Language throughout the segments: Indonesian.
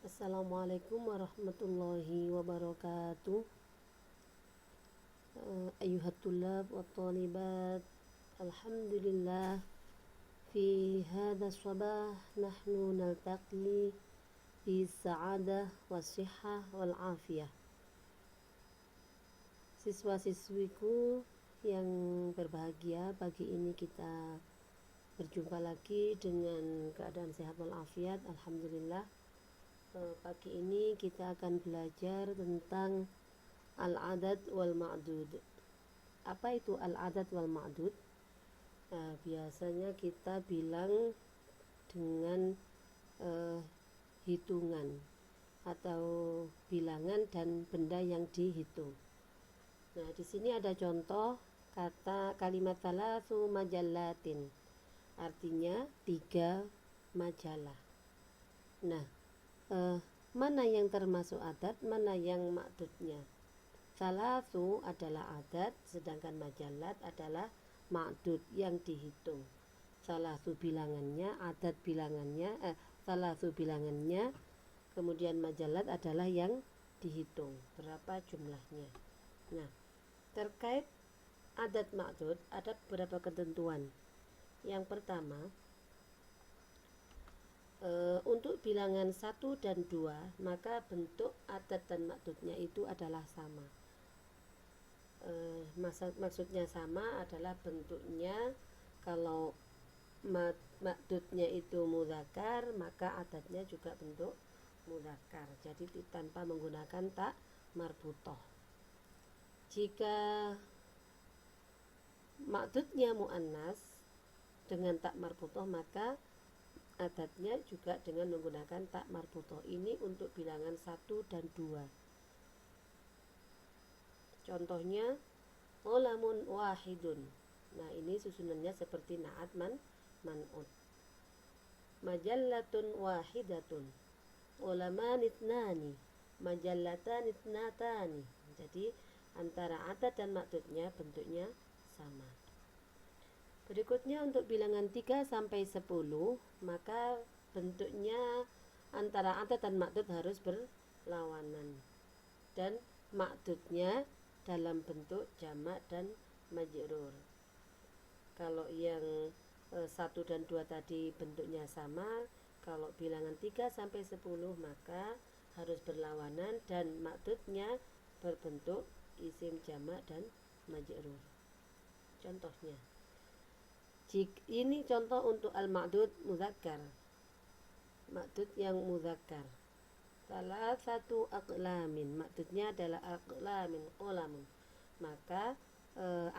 Assalamualaikum warahmatullahi wabarakatuh. Ayuhat tulab wa talibat, alhamdulillah fi hadha sabah nahnu naltaqi fi sa'adah wa sihah wal afiyah. Siswa-siswiku yang berbahagia, pagi ini kita berjumpa lagi dengan keadaan sehat walafiat, alhamdulillah. Pagi ini kita akan belajar tentang al-adad wal ma'dud. Apa itu al-adad wal ma'dud? Biasanya kita bilang dengan hitungan atau bilangan dan benda yang dihitung. Nah, di sini ada contoh kata kalimat thalathu majallatin. Artinya 3 majalah. Nah, mana yang termasuk adat, mana yang ma'dudnya? Thalathu adalah adat, sedangkan majallat adalah ma'dud yang dihitung. Thalathu bilangannya, adat bilangannya, thalathu bilangannya, kemudian majallat adalah yang dihitung berapa jumlahnya. Nah, terkait adat ma'dud ada beberapa ketentuan. Yang pertama, untuk bilangan 1 dan 2 maka bentuk adat dan ma'dudnya itu adalah sama. Maksudnya sama adalah bentuknya. Kalau ma'dudnya itu mudzakkar, maka adatnya juga bentuk mudzakkar, jadi tanpa menggunakan ta marbutoh. Jika ma'dudnya muannas dengan ta marbutoh, maka adatnya juga dengan menggunakan ta marbutoh. Ini untuk bilangan 1 dan 2. Contohnya ghulamun wahidun. Nah, ini susunannya seperti na'at man'ud. Majallatun wahidatun. Ghulaman itnani. Majallatan itnatani. Jadi antara adat dan ma'dudnya bentuknya sama. Berikutnya untuk bilangan 3 sampai 10, maka bentuknya antara adat dan ma'dud harus berlawanan. Dan ma'dudnya dalam bentuk jamak dan majrur. Kalau yang 1 dan 2 tadi bentuknya sama, kalau bilangan 3 sampai 10 maka harus berlawanan dan ma'dudnya berbentuk isim jamak dan majrur. Contohnya, ini contoh untuk al-ma'dud mudzakkar. Ma'dud yang mudzakkar. Salah satu aqlamin, ma'dudnya adalah aqlamin, qolamun. Maka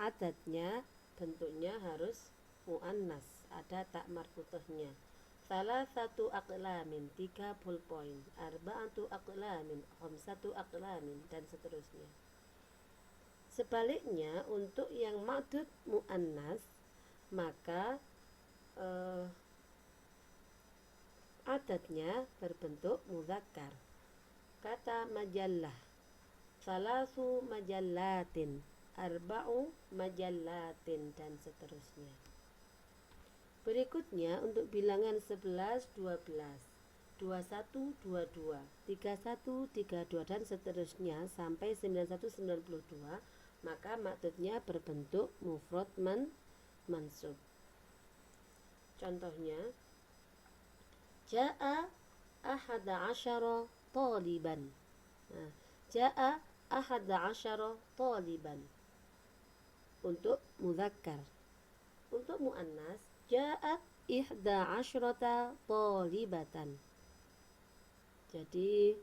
adatnya bentuknya harus muannas, ada tak marbutohnya. Salah satu aqlamin, 3 pulpoin, arba'atu aqlamin, khamsatu aqlamin, dan seterusnya. Sebaliknya untuk yang ma'dud muannas, maka adatnya berbentuk mudzakkar. Kata majallah, salasu majallatin, arba'u majallatin, dan seterusnya. Berikutnya untuk bilangan 11, 12, 21, 22, 31, 32, dan seterusnya sampai 91, 92, maka ma'dudnya berbentuk mufrad mansub. Contohnya, ja'a ahada asyara taliban. Nah, ja'a ahada asyara taliban untuk mudzakkar. Untuk muannas, ja'at ihda asyrata talibatan. Jadi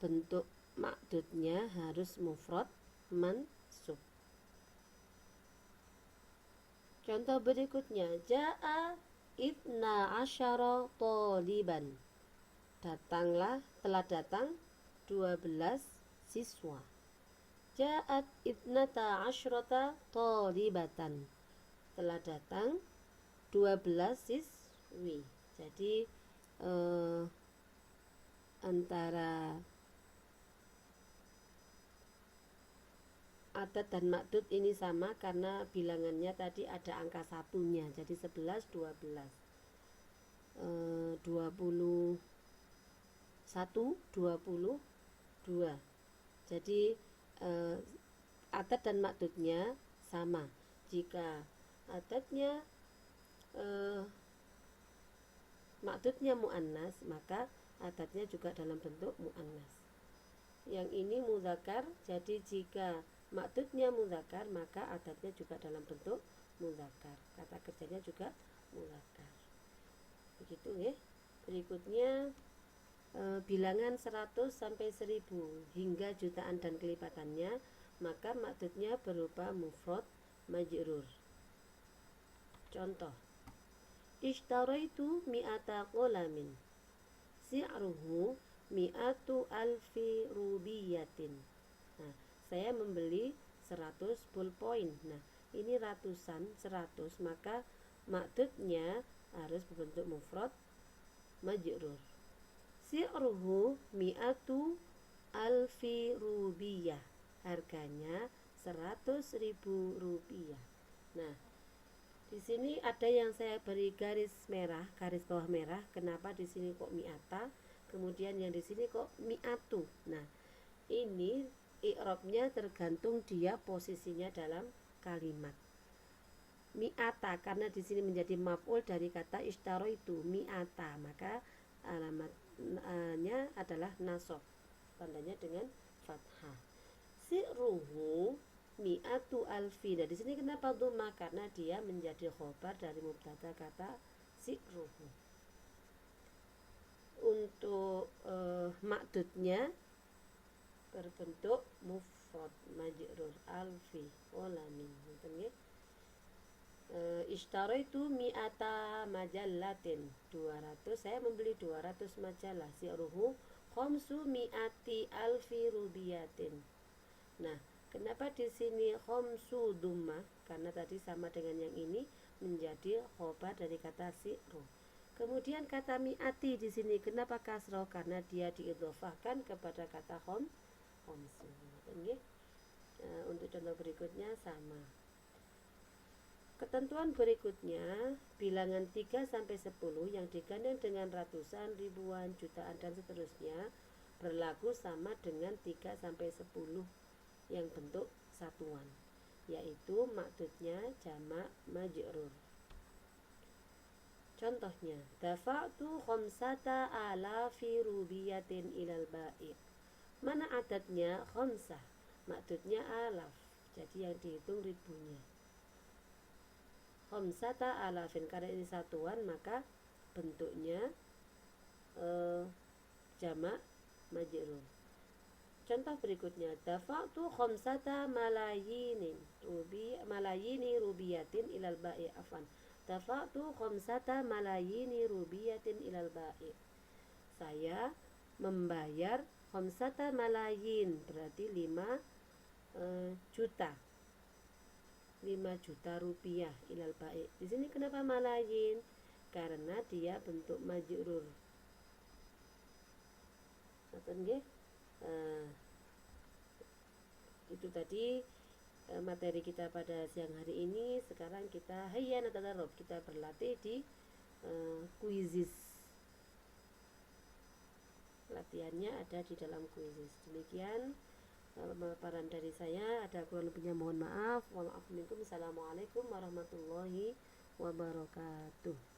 bentuk ma'dudnya harus mufrad mansub. Contoh berikutnya, ja'a itna asyara taliban. Telah datang 12 siswa. Ja'at itnata asyrata talibatan. Telah datang 12 siswi. Jadi antara adat dan ma'dud ini sama karena bilangannya tadi ada angka satunya, jadi 11, 12, 20, 1,22. Jadi adad dan maktudnya sama. Jika adadnya maktudnya muannas, maka adadnya juga dalam bentuk muannas. Yang ini mudzakkar, jadi jika maktudnya mudzakkar, maka adadnya juga dalam bentuk mudzakkar. Kata kerjanya juga mudzakkar. Begitu ya. Berikutnya bilangan 100 sampai 1000 hingga jutaan dan kelipatannya, maka maksudnya berupa mufrad majrur. Contoh: Ishtaraitu mi'ata qalamin si'ruhu mi'atu alfi rubiyatin. Nah, saya membeli 100 pulpoin. Nah, ini ratusan, 100, maka maksudnya harus berbentuk mufrad majrur. Si'ruhu mi'atu alfi rubiyah. Harganya 100.000 rupiah. Nah, di sini ada yang saya beri garis merah, garis bawah merah. Kenapa di sini kok mi'ata? Kemudian yang di sini kok mi'atu. Nah, ini i'rabnya tergantung dia posisinya dalam kalimat. Mi'ata karena di sini menjadi maf'ul dari kata ishtaro itu mi'ata, maka alamatnya adalah nasab, tandanya dengan fathah. Si'ruhu mi'atu alfi. Nah, di sini kenapa dhamma? Karena dia menjadi khobar dari mubtada kata si'ruhu. Untuk maksudnya berbentuk mufrad majrur alfi qalamin. Ishtaraitu mi'ata majallatin. 200, saya membeli 200 majalah. Si'ruhu khamsu mi'ati alfi rubiyatin. Nah, kenapa di sini khamsu dhamma? Karena tadi sama dengan yang ini menjadi khobar dari kata si'ru. Kemudian kata mi'ati di sini kenapa kasroh? Karena dia diidhofahkan kepada kata khamsu. Untuk contoh berikutnya sama. Ketentuan berikutnya, bilangan 3 sampai 10 yang digandeng dengan ratusan, ribuan, jutaan dan seterusnya berlaku sama dengan 3 sampai 10 yang bentuk satuan, yaitu maksudnya jamak majrur. Contohnya, dafa'tu khamsata alafi rubiyatin ilal ba'i. Mana adadnya? Khamsah, maksudnya alaf, jadi yang dihitung ribunya. Khamsata alafin, karena ini satuan maka bentuknya jamak majrur. Contoh berikutnya, dafa'tu khamsata malayini rubiyatin ilal ba'i. Afan, dafa'tu khamsata malayini rubiyatin ilal ba'i. Saya membayar khamsata malayin, berarti 5 juta. 5 juta rupiah ilal ba'i. Di sini kenapa malayin? Karena dia bentuk majrur. Itu tadi materi kita pada siang hari ini. Sekarang kita kita berlatih di kuisis. Latihannya ada di dalam kuisis. Demikian pemaparan dari saya, ada kurang lebihnya mohon maaf. Assalamualaikum warahmatullahi wabarakatuh.